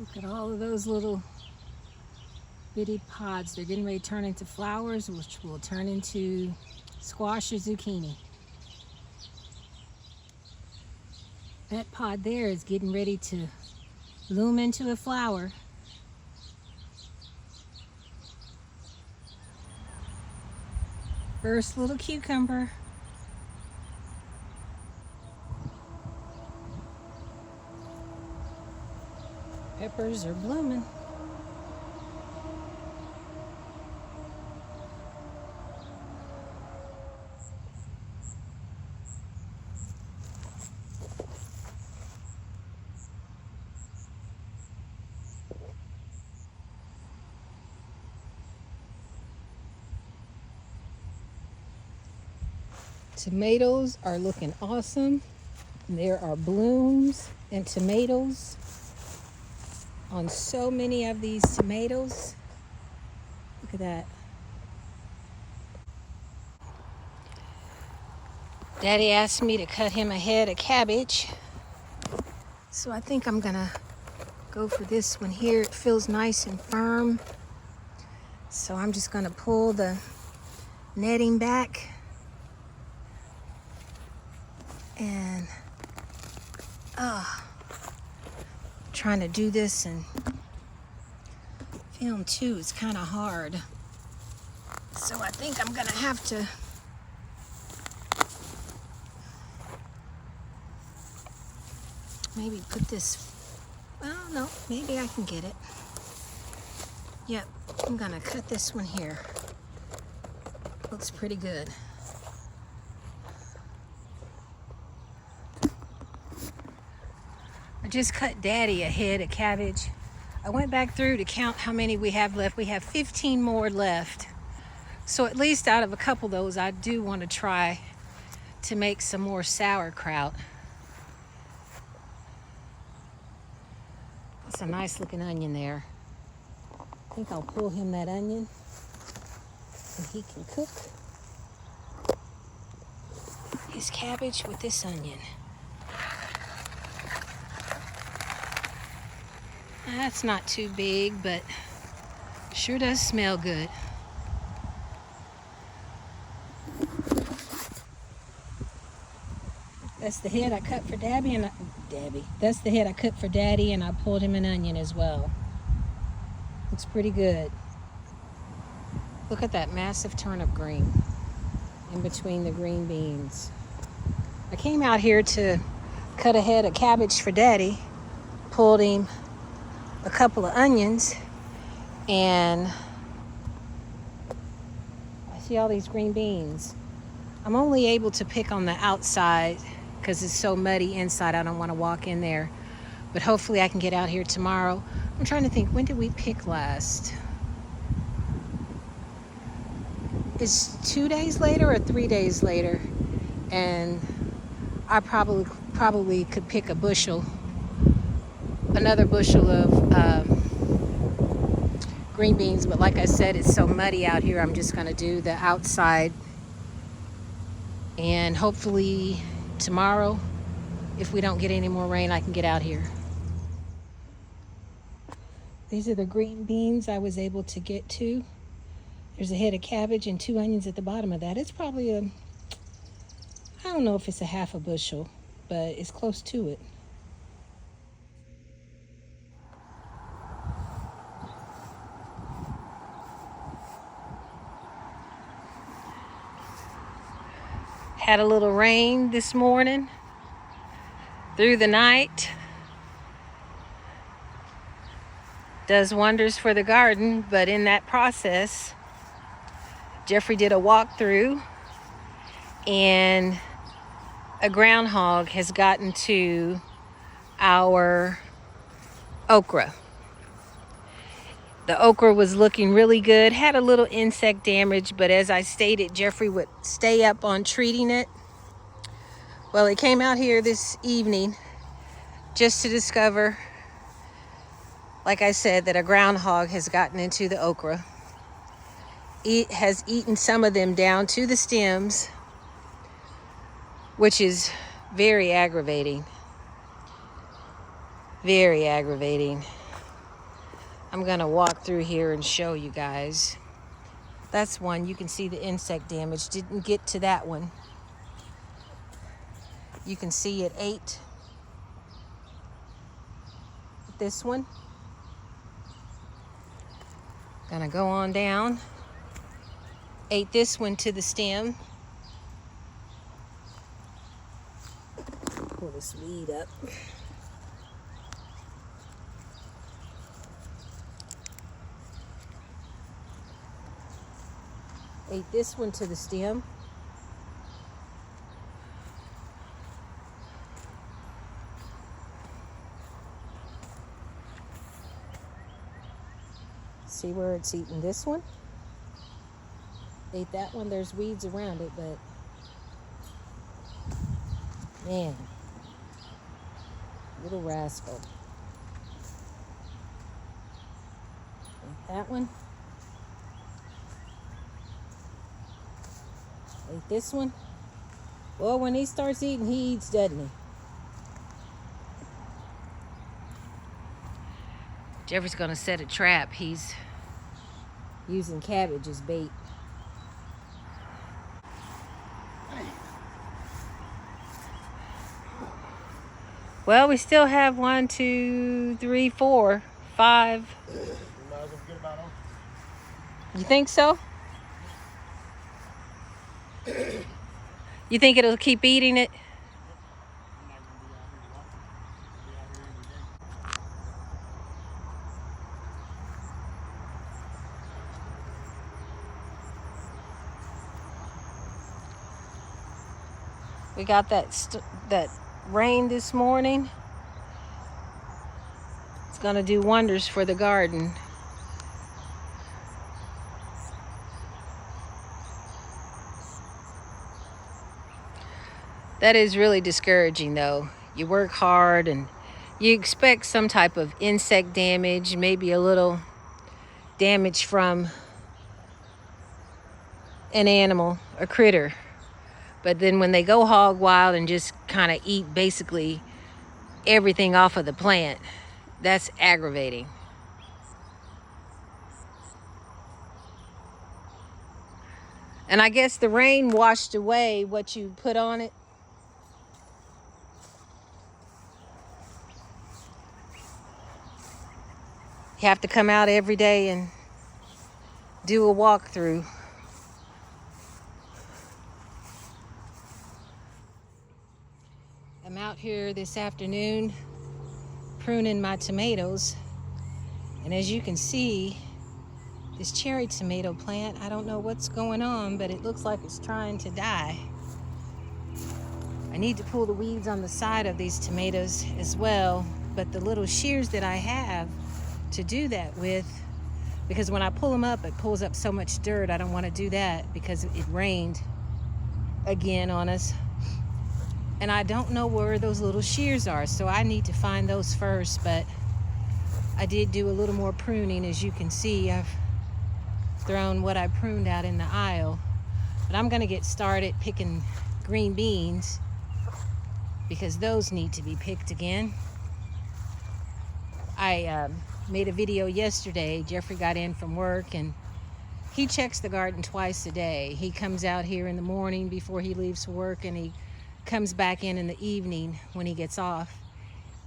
Look at all of those little bitty pods. They're getting ready to turn into flowers, which will turn into squash or zucchini. That pod there is getting ready to bloom into a flower. First little cucumber. Peppers are blooming. Tomatoes are looking awesome. There are blooms and tomatoes on so many of these tomatoes. Look at that. Daddy asked me to cut him a head of cabbage. So I think I'm gonna go for this one here. It feels nice and firm. So I'm just gonna pull the netting back and trying to do this and film too is kind of hard. So I think I'm gonna have to maybe put this, well, no, maybe I can get it. Yep, I'm gonna cut this one here. Looks pretty good. I just cut Daddy a head of cabbage. I went back through to count how many we have left. We have 15 more left. So at least out of a couple of those, I do want to try to make some more sauerkraut. That's a nice looking onion there. I think I'll pull him that onion and he can cook his cabbage with this onion. That's not too big, but sure does smell good. That's the head I cut for Dabby and That's the head I cut for Daddy, and I pulled him an onion as well. Looks pretty good. Look at that massive turnip green in between the green beans. I came out here to cut a head of cabbage for Daddy, pulled him a couple of onions, and I see all these green beans. I'm only able to pick on the outside because it's so muddy inside. I don't want to walk in there, but hopefully I can get out here tomorrow. I'm trying to think, when did we pick last? It's 2 days later or 3 days later, and I probably could pick a bushel, another bushel of green beans, but like I said, it's so muddy out here, I'm just gonna do the outside, and hopefully tomorrow, if we don't get any more rain, I can get out here. These are the green beans I was able to get to. There's a head of cabbage and 2 onions at the bottom of that. It's probably I don't know if it's a half a bushel, but it's close to it. Had a little rain this morning through the night. Does wonders for the garden, but in that process, Jeffrey did a walkthrough and a groundhog has gotten to our okra. The okra was looking really good, had a little insect damage, but as I stated, Jeffrey would stay up on treating it. Well, he came out here this evening just to discover, like I said, that a groundhog has gotten into the okra. It has eaten some of them down to the stems, which is very aggravating. Very aggravating. I'm gonna walk through here and show you guys. That's one. You can see the insect damage. Didn't get to that one. You can see it ate this one. Gonna go on down. Ate this one to the stem. Pull this weed up. Ate this one to the stem. See where it's eating this one? Ate that one. There's weeds around it, but man, little rascal. Ate that one. Ate this one. Well, when he starts eating, he eats, doesn't he? Jeffrey's gonna set a trap. He's using cabbage as bait. Well, we still have 1, 2, 3, 4, 5. You think so? You think it'll keep eating it? We got that rain this morning. It's gonna do wonders for the garden. That is really discouraging though. You work hard and you expect some type of insect damage, maybe a little damage from an animal, a critter. But then when they go hog wild and just kind of eat basically everything off of the plant, that's aggravating. And I guess the rain washed away what you put on it. You have to come out every day and do a walkthrough. I'm out here this afternoon pruning my tomatoes, and as you can see, this cherry tomato plant, I don't know what's going on, but it looks like it's trying to die. I need to pull the weeds on the side of these tomatoes as well, but the little shears that I have to do that with, because when I pull them up, it pulls up so much dirt. I don't want to do that because it rained again on us. And I don't know where those little shears are, so I need to find those first. But I did do a little more pruning. As you can see, I've thrown what I pruned out in the aisle. But I'm gonna get started picking green beans because those need to be picked again. I made a video yesterday. Jeffrey got in from work and he checks the garden twice a day. He comes out here in the morning before he leaves for work, and he comes back in the evening when he gets off.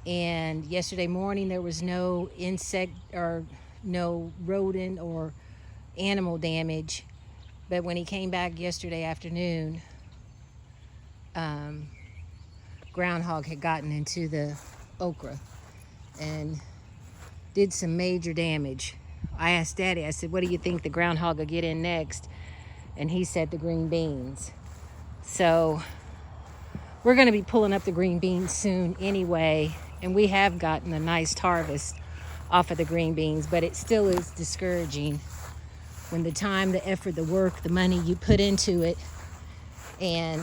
And yesterday morning there was no insect or no rodent or animal damage, but when he came back yesterday afternoon, Groundhog had gotten into the okra and did some major damage. I asked Daddy, I said, what do you think the groundhog will get in next? And he said the green beans. So we're going to be pulling up the green beans soon anyway, and we have gotten a nice harvest off of the green beans, but it still is discouraging when the time, the effort, the work, the money you put into it, and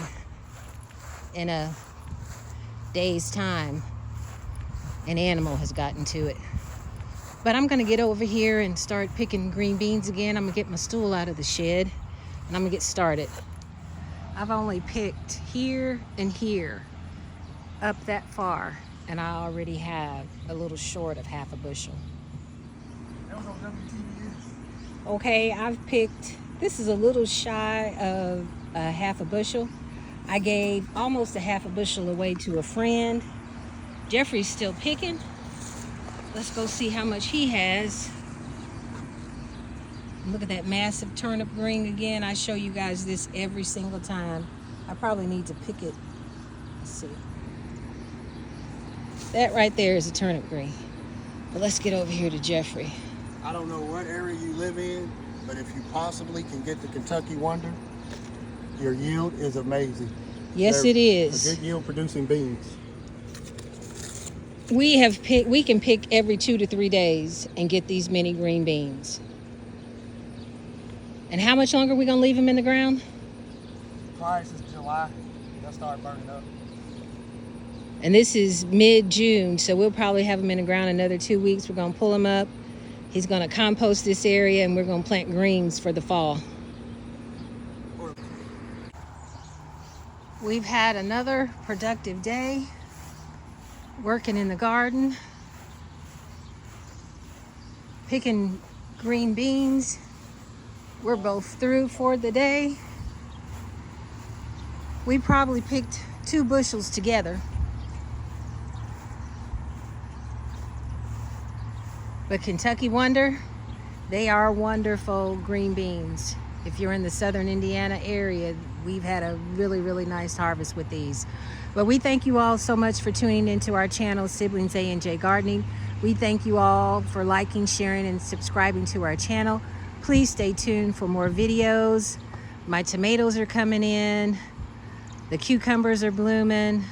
in a day's time, an animal has gotten to it. But I'm going to get over here and start picking green beans again. I'm going to get my stool out of the shed, and I'm going to get started. I've only picked here and here, up that far, and I already have a little short of half a bushel. Okay, I've picked, this is a little shy of a half a bushel. I gave almost a half a bushel away to a friend. Jeffrey's still picking. Let's go see how much he has. Look at that massive turnip green again. I show you guys this every single time. I probably need to pick it. Let's see. That right there is a turnip green. But let's get over here to Jeffrey. I don't know what area you live in, but if you possibly can get the Kentucky Wonder, your yield is amazing. Yes, it is. A good yield producing beans. We can pick every 2 to 3 days and get these mini green beans. And how much longer are we gonna leave them in the ground? Probably since July, they'll start burning up. And this is mid-June, so we'll probably have them in the ground another 2 weeks. We're gonna pull them up. He's gonna compost this area and we're gonna plant greens for the fall. We've had another productive day working in the garden, picking green beans. We're both through for the day. We probably picked 2 bushels together. But Kentucky Wonder, they are wonderful green beans. If you're in the southern Indiana area, we've had a really, really nice harvest with these. But we thank you all so much for tuning into our channel, Siblings A&J Gardening. We thank you all for liking, sharing, and subscribing to our channel. Please stay tuned for more videos. My tomatoes are coming in. The cucumbers are blooming.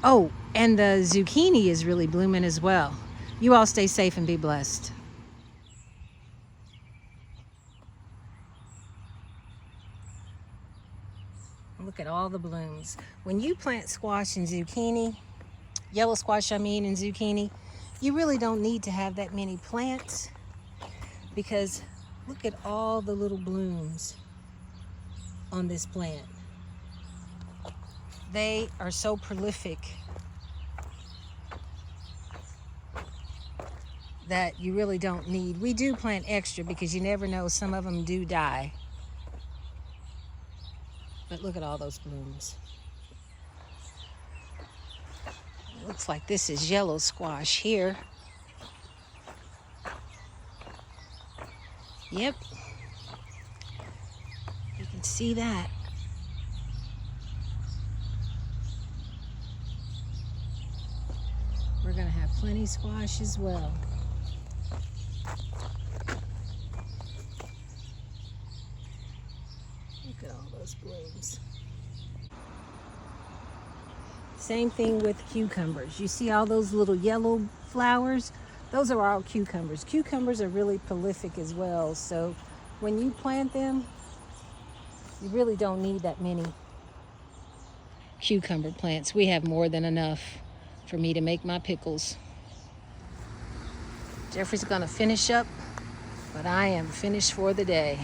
Oh, and the zucchini is really blooming as well. You all stay safe and be blessed. Look at all the blooms. When you plant squash and zucchini, yellow squash and zucchini, you really don't need to have that many plants because look at all the little blooms on this plant. They are so prolific that you really don't need. We do plant extra because you never know, some of them do die. But look at all those blooms. It looks like this is yellow squash here. Yep. You can see that. We're gonna have plenty squash as well. Look at all those blooms. Same thing with cucumbers. You see all those little yellow flowers? Those are all cucumbers. Cucumbers are really prolific as well. So when you plant them, you really don't need that many cucumber plants. We have more than enough for me to make my pickles. Jeffrey's gonna finish up, but I am finished for the day.